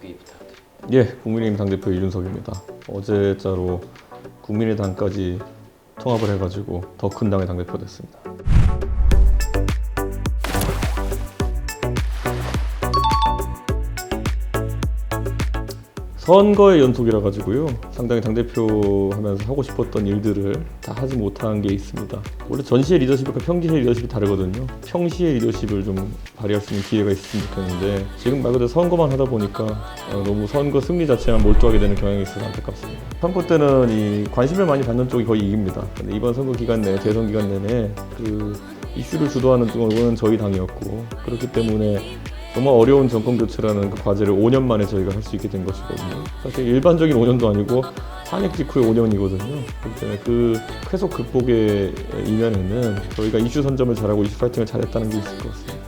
자기소개 부탁드립니다. 예, 국민의힘 당대표 이준석입니다. 어제자로 국민의당까지 통합을 해가지고 더 큰 당의 당대표 됐습니다. 선거의 연속이라 가지고요. 상당히 당대표 하면서 하고 싶었던 일들을 다 하지 못한 게 있습니다. 원래 전시의 리더십과 평시의 리더십이 다르거든요. 평시의 리더십을 좀 발휘할 수 있는 기회가 있었으면 좋겠는데 지금 말 그대로 선거만 하다 보니까 너무 선거 승리 자체만 몰두하게 되는 경향이 있어서 안타깝습니다. 선거 때는 이 관심을 많이 받는 쪽이 거의 이깁니다. 근데 이번 선거 기간 내에, 대선 기간 내내 그 이슈를 주도하는 쪽은 저희 당이었고, 그렇기 때문에 정말 어려운 정권 교체라는 그 과제를 5년 만에 저희가 할 수 있게 된 것이거든요. 사실 일반적인 5년도 아니고 탄핵 직후의 5년이거든요. 그렇기 때문에 그 쾌속 극복의 이면에는 저희가 이슈 선점을 잘하고 이슈 파이팅을 잘했다는 게 있을 것 같습니다.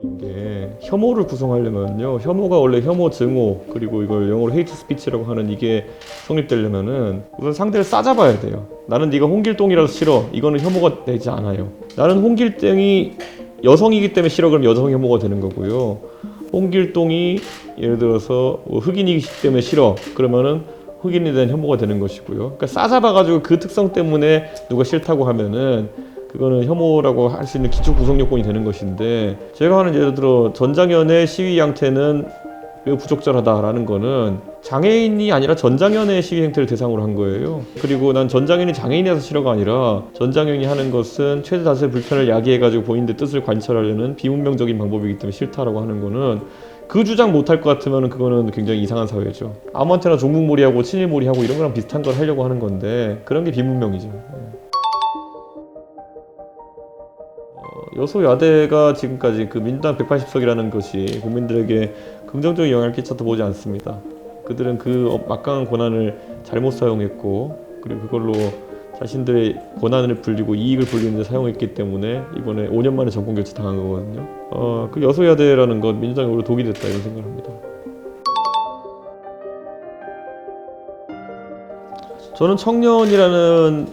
이게 혐오를 구성하려면요, 혐오가 원래 혐오, 증오, 그리고 이걸 영어로 헤이트 스피치라고 하는 이게 성립되려면은 우선 상대를 싸잡아야 돼요. 나는 네가 홍길동이라서 싫어. 이거는 혐오가 되지 않아요. 나는 홍길동이 여성이기 때문에 싫어. 그럼 여성 혐오가 되는 거고요. 홍길동이 예를 들어서 흑인이기 때문에 싫어. 그러면은 흑인에 대한 혐오가 되는 것이고요. 그러니까 싸잡아가지고 그 특성 때문에 누가 싫다고 하면은 그거는 혐오라고 할 수 있는 기초 구성 요건이 되는 것인데, 제가 하는 예를 들어 전장현의 시위 양태는 매우 부적절하다라는 거는 장애인이 아니라 전장현의 시위 행태를 대상으로 한 거예요. 그리고 난 전장현이 장애인이라서 싫어가 아니라 전장현이 하는 것은 최대 다수의 불편을 야기해가지고 본인들 뜻을 관철하려는 비문명적인 방법이기 때문에 싫다라고 하는 거는, 그 주장 못할 것 같으면 그거는 굉장히 이상한 사회죠. 아무한테나 종북몰이하고 친일몰이하고 이런 거랑 비슷한 걸 하려고 하는 건데 그런 게 비문명이죠. 여소야대가 지금까지 그 민주당 180석이라는 것이 국민들에게 긍정적인 영향을 끼쳐도 보지 않습니다. 그들은 그 막강한 권한을 잘못 사용했고, 그리고 그걸로 자신들의 권한을 불리고 이익을 불리는 데 사용했기 때문에 이번에 5년 만에 정권 교체 당한 거거든요. 그 여소야대라는 건 민주당이 오히려 독이 됐다, 이런 생각을 합니다. 저는 청년이라는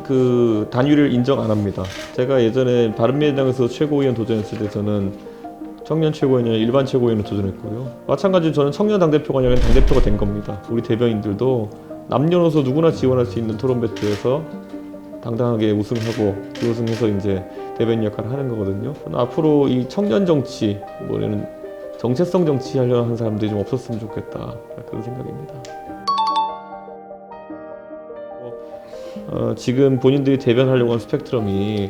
그 단위를 인정 안 합니다. 제가 예전에 바른미래당에서 최고위원 도전했을 때 저는 청년 최고위원이 아니라 일반 최고위원을 도전했고요. 마찬가지로 저는 청년 당대표가 아니라 당대표가 된 겁니다. 우리 대변인들도 남녀노소 누구나 지원할 수 있는 토론 배틀에서 당당하게 우승하고 우승해서 이제 대변인 역할을 하는 거거든요. 저는 앞으로 이 청년 정치, 뭐냐면 정체성 정치 하려는 하는 사람들이 좀 없었으면 좋겠다, 그런 생각입니다. 지금 본인들이 대변하려고 하는 스펙트럼이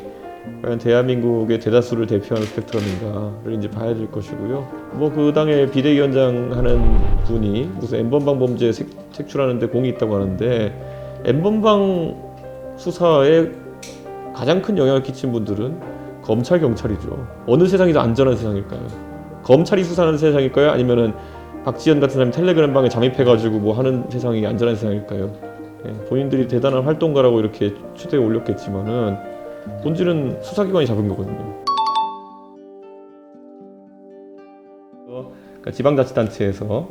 과연 대한민국의 대다수를 대표하는 스펙트럼인가를 이제 봐야 될 것이고요. 뭐 그 당의 비대위원장 하는 분이 무슨 N번방 범죄 색출하는데 공이 있다고 하는데, N번방 수사에 가장 큰 영향을 끼친 분들은 검찰, 경찰이죠. 어느 세상이 더 안전한 세상일까요? 검찰이 수사하는 세상일까요? 아니면은 박지원 같은 사람이 텔레그램방에 잠입해가지고 뭐 하는 세상이 안전한 세상일까요? 본인들이 대단한 활동가라고 이렇게 추대에 올렸겠지만은 본질은 수사기관이 잡은 거거든요. 그러니까 지방자치단체에서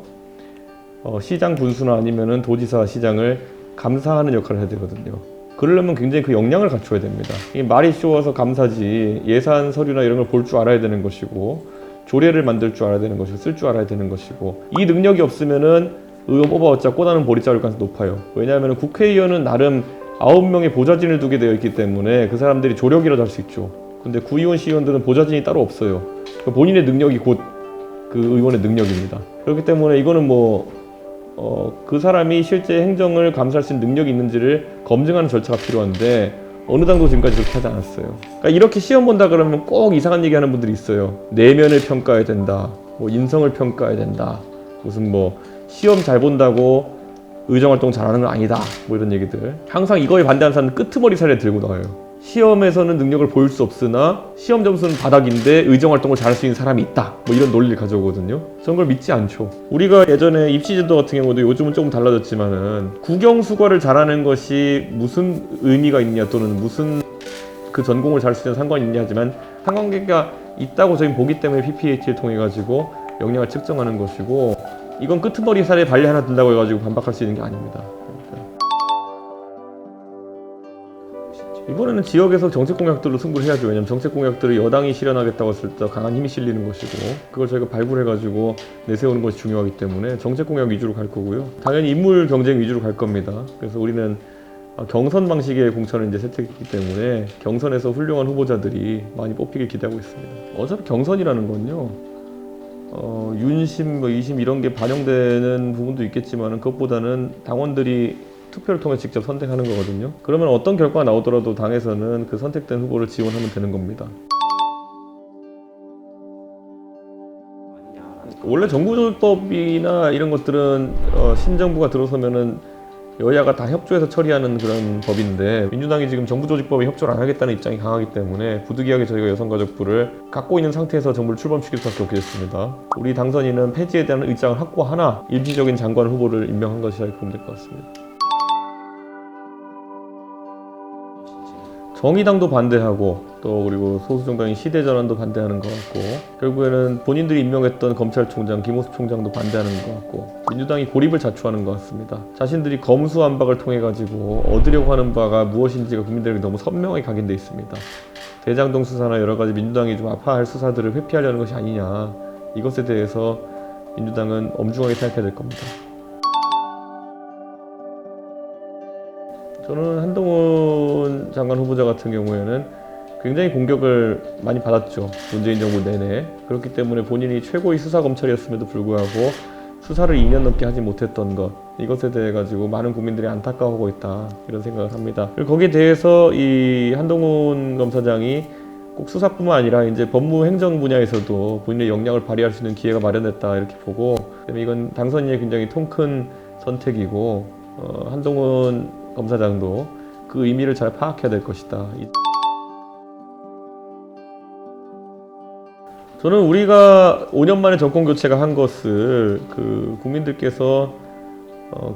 시장 군수나 아니면은 도지사, 시장을 감사하는 역할을 해야 되거든요. 그러려면 굉장히 그 역량을 갖춰야 됩니다. 이 말이 쉬워서 감사지, 예산 서류나 이런 걸 볼 줄 알아야 되는 것이고, 조례를 만들 줄 알아야 되는 것이고, 쓸 줄 알아야 되는 것이고, 이 능력이 없으면은 의원 뽑아봤자 꼬다는 보리 자를 가능성이 높아요. 왜냐하면 국회의원은 나름 9명의 보좌진을 두게 되어 있기 때문에 그 사람들이 조력이라도 할 수 있죠. 근데 구의원, 시의원들은 보좌진이 따로 없어요. 본인의 능력이 곧 그 의원의 능력입니다. 그렇기 때문에 이거는 그 사람이 실제 행정을 감사할 수 있는 능력이 있는지를 검증하는 절차가 필요한데 어느 당도 지금까지 그렇게 하지 않았어요. 그러니까 이렇게 시험 본다 그러면 꼭 이상한 얘기 하는 분들이 있어요. 내면을 평가해야 된다, 뭐 인성을 평가해야 된다, 무슨 뭐 시험 잘 본다고 의정활동 잘하는 건 아니다, 뭐 이런 얘기들. 항상 이거에 반대하는 사람은 끄트머리 사례 들고 나와요. 시험에서는 능력을 보일 수 없으나 시험 점수는 바닥인데 의정활동을 잘할 수 있는 사람이 있다, 뭐 이런 논리를 가져오거든요. 저는 걸 믿지 않죠. 우리가 예전에 입시제도 같은 경우도 요즘은 조금 달라졌지만은 국영수과를 잘하는 것이 무슨 의미가 있냐, 또는 무슨 그 전공을 잘할 수 있는 상관이 있냐 하지만 상관관계가 있다고 저희는 보기 때문에 PPAT를 통해 가지고 역량을 측정하는 것이고, 이건 끄트머리 사례 발리 하나 든다고 해가지고 반박할 수 있는 게 아닙니다. 이번에는 지역에서 정책 공약들로 승부를 해야죠. 왜냐하면 정책 공약들을 여당이 실현하겠다고 했을 때 강한 힘이 실리는 것이고 그걸 저희가 발굴해가지고 내세우는 것이 중요하기 때문에 정책 공약 위주로 갈 거고요. 당연히 인물 경쟁 위주로 갈 겁니다. 그래서 우리는 경선 방식의 공천을 이제 채택했기 때문에 경선에서 훌륭한 후보자들이 많이 뽑히길 기대하고 있습니다. 어차피 경선이라는 건요. 윤심, 이심 이런 게 반영되는 부분도 있겠지만 그것보다는 당원들이 투표를 통해 직접 선택하는 거거든요. 그러면 어떤 결과가 나오더라도 당에서는 그 선택된 후보를 지원하면 되는 겁니다. 원래 정부조직법이나 이런 것들은 신정부가 들어서면은 여야가 다 협조해서 처리하는 그런 법인데 민주당이 지금 정부조직법에 협조를 안 하겠다는 입장이 강하기 때문에 부득이하게 저희가 여성가족부를 갖고 있는 상태에서 정부를 출범시킬 수밖에 없게 됐습니다. 우리 당선인은 폐지에 대한 의장을 확고하나 일시적인 장관 후보를 임명한 것이라 보면 될 것 같습니다. 정의당도 반대하고 또 그리고 소수정당인 시대전환도 반대하는 것 같고 결국에는 본인들이 임명했던 검찰총장 김호수 총장도 반대하는 것 같고 민주당이 고립을 자초하는 것 같습니다. 자신들이 검수완박을 통해 가지고 얻으려고 하는 바가 무엇인지가 국민들에게 너무 선명하게 각인돼 있습니다. 대장동 수사나 여러 가지 민주당이 좀 아파할 수사들을 회피하려는 것이 아니냐, 이것에 대해서 민주당은 엄중하게 생각해야 될 겁니다. 저는 한동훈 장관 후보자 같은 경우에는 굉장히 공격을 많이 받았죠. 문재인 정부 내내. 그렇기 때문에 본인이 최고의 수사검찰이었음에도 불구하고 수사를 2년 넘게 하지 못했던 것, 이것에 대해 가지고 많은 국민들이 안타까워하고 있다, 이런 생각을 합니다. 그리고 거기에 대해서 이 한동훈 검사장이 꼭 수사뿐만 아니라 이제 법무행정 분야에서도 본인의 역량을 발휘할 수 있는 기회가 마련됐다, 이렇게 보고 이건 당선인의 굉장히 통큰 선택이고 한동훈 검사장도 그 의미를 잘 파악해야 될 것이다. 저는 우리가 5년 만에 정권 교체가 한 것을 국민들께서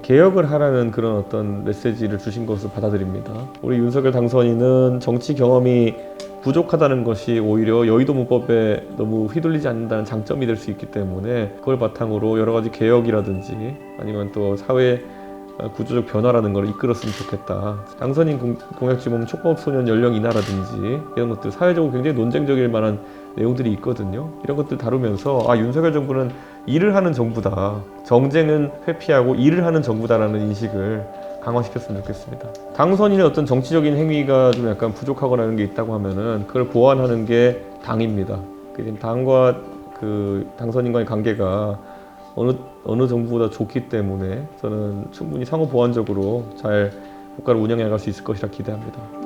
개혁을 하라는 그런 어떤 메시지를 주신 것을 받아들입니다. 우리 윤석열 당선인은 정치 경험이 부족하다는 것이 오히려 여의도 문법에 너무 휘둘리지 않는다는 장점이 될 수 있기 때문에 그걸 바탕으로 여러 가지 개혁이라든지 아니면 또 사회 구조적 변화라는 걸 이끌었으면 좋겠다. 당선인 공약지 보면 촉법소년 연령 인하라든지 이런 것들 사회적으로 굉장히 논쟁적일 만한 내용들이 있거든요. 이런 것들 다루면서 윤석열 정부는 일을 하는 정부다. 정쟁은 회피하고 일을 하는 정부다라는 인식을 강화시켰으면 좋겠습니다. 당선인의 어떤 정치적인 행위가 좀 약간 부족하거나 이런 게 있다고 하면은 그걸 보완하는 게 당입니다. 당과 당선인과의 관계가 어느 정부보다 좋기 때문에 저는 충분히 상호 보완적으로 잘 국가를 운영해 갈 수 있을 것이라 기대합니다.